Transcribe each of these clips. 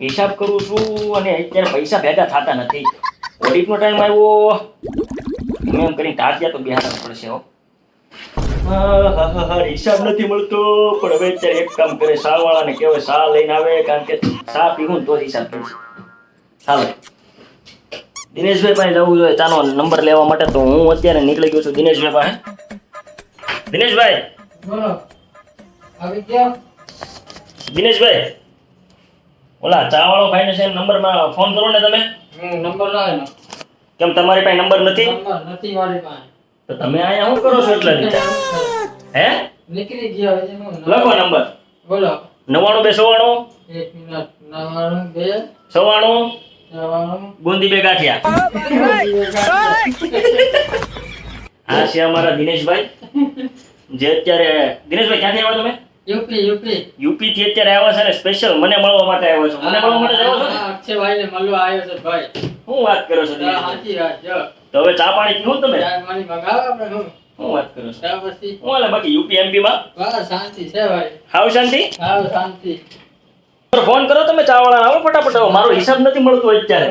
હિસાબ કરું છું અને અત્યારે પૈસા ભેગા થતા નથી. ઓડિટનો ટાઈમ આવ્યો, એમ કરીને ટાળ્યા તો બિહારવું પડશે. હો હિસાબ નથી મળતો, પણ હવે અત્યારે એક કામ કરે, સા વાળાને કહેવાય સા લઈને આવે, કારણ કે સા પીવું તો હિસાબ થશે. ચાલો દિનેશભાઈ પાસે જવું જોઈએ ચાનો નંબર લેવા માટે, તો હું અત્યારે નીકળી ગયો છું દિનેશભાઈ પાસે. દિનેશભાઈ બોલો. આવી ગયા? દિનેશભાઈ, ઓલા ચા વાળો ભાઈને છે નંબરમાં ફોન કરો ને તમે. નંબર લાવે ને. કેમ તમારી પાસે નંબર નથી? નંબર નથી મારી પાસે. તો તમે અહીંયા શું કરો છો એટલા રીતે? હે નીકળી ગયા હોય એનો લખો નંબર. બોલો. 92 એક મિનિટ. 92 96 96 ગુંદી બે ગાંઠિયા. આ છે અમારા દિનેશભાઈ, જે અત્યારે દિનેશભાઈ ક્યાંથી આવ્યા તમે? યુપી થી અત્યારે આવ્યા છે ને, સ્પેશિયલ મને મળવા માટે આવ્યો છો. મને મળવા માટે આવ્યો છો ને? અક્ષયભાઈ ને મળવા આવ્યો છે ભાઈ. શું વાત કરો છો દિનેશભાઈ? સાચી વાત જો. તો હવે ચા પાણી પીવું તમે? ચાર પાણી મંગાવો આપણે. હું વાત કરો છો? ત્યાર પછી હું હાલે બાકી યુપી એમપી માં? બસ શાંતિ છે ભાઈ. હાવ શાંતિ? હાવ શાંતિ. ફોન કરો તમે ચા વાળા, આવો ફટાફટ આવો. મારો હિસાબ નથી મળતો અત્યારે.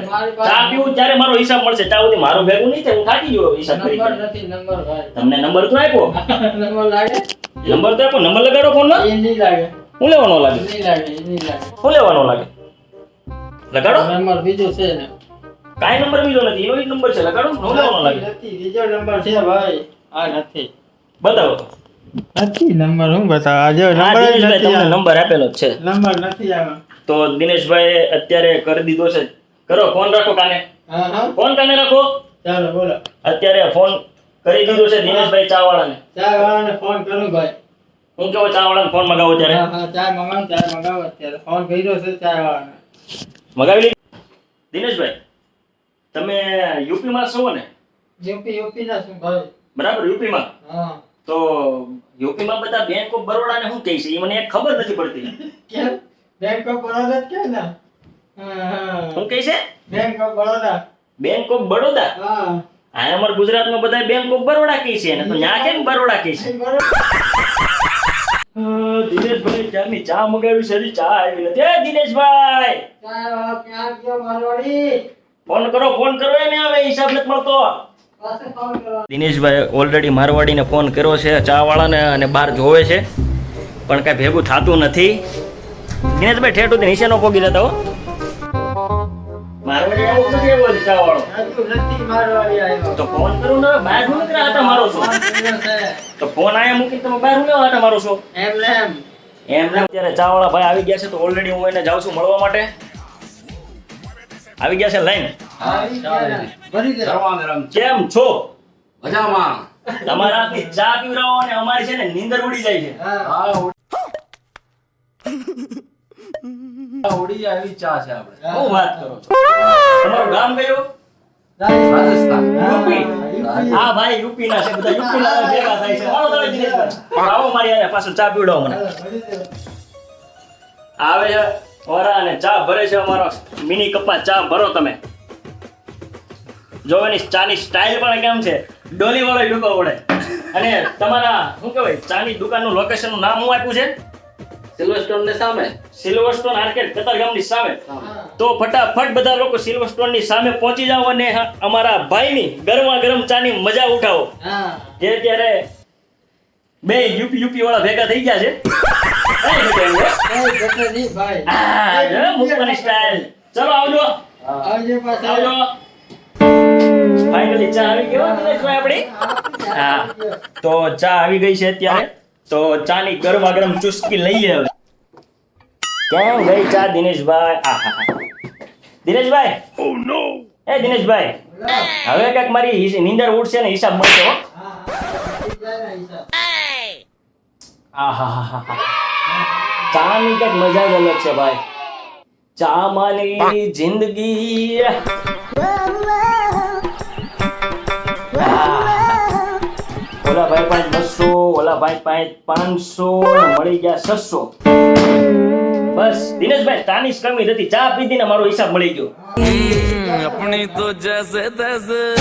ચા પીવું ત્યારે મારો હિસાબ મળશે, ચા સુધી મારો ભેગું નહીં થાય. હું થાકી ગયો હિસાબ કરી. નંબર નથી. નંબર ભાઈ તમને નંબર તો આપ્યો. નંબર લાગે? નંબર તો આપ્યો. નંબર લગાડો ફોન માં. એ નહીં લાગે. હું લેવાનો લાગે? નહીં લાગે. એ નહીં લાગે. હું લેવાનો લાગે? લગાડો. નંબર બીજો છે ને. કાઈ નંબર બીજો નથી, એનો જ નંબર છે. લગાડો. હું લેવાનો લાગે? નથી. બીજો નંબર છે ભાઈ. આ નથી. બતાવો. નથી નંબર. હું બતાવ. આ જો હા, નંબર જ દિનેશભાઈ નથી. તમને નંબર આપેલો જ છે. નંબર નથી આમાં. તો દિનેશભાઈ અત્યારે કરી દીધો છે. કરો ફોન રાખો કાને. હા હા ફોન કાને રાખો. ચાલો બોલો. અત્યારે ફોન કરી દીધો છે દિનેશભાઈ ચા વાળાને. ચા વાળાને ફોન કરું ભાઈ. હું કેવો ચા વાળાને ફોન મગાવો ત્યારે? હા હા ચા મંગાવો. ચા મંગાવો અત્યારે. ફોન કર્યો છે ચા વાળાને. મગાવી લીધી. દિનેશભાઈ તમે યુપી માં છો ને? યુપી ના શું ભાઈ? બરાબર, યુપી માં. હા. તો યુપી માં બધા બેંક ઓફ બરોડા ને શું કહે છે એ મને એક ખબર નથી પડતી. કેમ? બેંક ઓફ બરોડા કે ના? હા. શું કહે છે? Bank of Baroda. Bank of Baroda. હા. આ અમારા ગુજરાતમાં બધા બેંક ઓફ બરોડા કહે છે ને, તો ન્યા કેમ બરોડા કહે છે? દિનેશભાઈ ક્યારની ચા મગાવી છે, હજી ચા આવી નથી. એ દિનેશભાઈ ચા વાળા ક્યાં ગયો મારવાડી? ફોન કરો એને હવે હિસાબ નથી મળતો. પાસે ફોન કરો. દિનેશભાઈ ઓલરેડી મારવાડીને ફોન કર્યો છે ચા વાળાને, અને બહાર જોવે છે પણ કઈ ભેગું થતું નથી. દિનેશભાઈ ઠેઠ સુધી નીચે નો પોગી જતા હો. મારવાડી આવો નથી આવ્યો હજી ચા વાળો. હજુ નથી મારવાડી આવ્યો. તો ફોન કરું ને, બહાર હું નથી આટા મારો છો. ફોન કર્યો છે. તો ફોન આયા મૂકીને તમે બહાર હું લેવા આટા મારો છો? એમ અત્યારે ચા વાળા ભાઈ આવી ગયા છે, તો ઓલરેડી હું એને જાઉં છું મળવા માટે. આવી ગયા છે લાઈન. આવી ગયા. ભરી દે. કેમ છો? મજામાં. તમારા હાથની ચા પીવડાવો અને અમારી છે ને નીંદર ઉડી જાય છે. હા. ઓડી આવી ચા છે આપણે. શું વાત કરો છો? તમારું ગામ કયું? રાજસ્થાન. યુપી. હા ભાઈ યુપી ના છે, બધા યુપી ના ભેગા થાય છે. આવો તમે દિનેશભાઈ, આવો મારી હારે પાછળ ચા પીવડાવો મને. આવે છે ઓરા અને ચા ભરે છે. અમારો મિની કપમાં ચા ભરો તમે. જો એની ચાની સ્ટાઇલ પણ કેમ છે, ડોલી વાળો ડૂકો વડે. અને તમારા શું કહેવાય ચાની દુકાનનું લોકેશન નું નામ શું આપ્યું છે? સિલ્વરસ્ટોન ને સામે. સિલ્વરસ્ટોન આર્કેડ કતારગામની સામે. તો ફટાફટ બધા લોકો સિલ્વરસ્ટોન ની સામે પહોંચી જાઓ અને અમારા ભાઈની ગરમા ગરમ ચાની મજા ઉઠાવો. હા. જે અત્યારે બે યુપી વાળા ભેગા થઈ ગયા છે. એ જતો નહીં ભાઈ. આ જો મુકવાની સ્ટાઇલ. ચલો આવજો. આવજો પાછા. આવજો. ફાઇનલી ચા આવી ગયો દિનેશભાઈ આપણી. હા, તો ચા આવી ગઈ છે અત્યારે. તો ચાની ગરમા ગરમ ચુસ્કી લઈએ હવે. કેમ ગઈ ચા દિનેશભાઈ? આહા. દિનેશભાઈ. ઓ નો. એ દિનેશભાઈ, હવે કાંઈક મારી નીંદર ઉડશે ને હિસાબ મળશે હો. આહા. ચાની કંઈક મજા જ અલગ છે ભાઈ. ચા માની જિંદગી. ઓલા ભાઈ પાંચ 200, ઓલા ભાઈ પાંચ 500, મળી ગયા 600. બસ દિનેશભાઈ ચાની કમી નથી, ચા પીધી ને મારો હિસાબ મળી ગયો. अपनी तो जैसे तैसे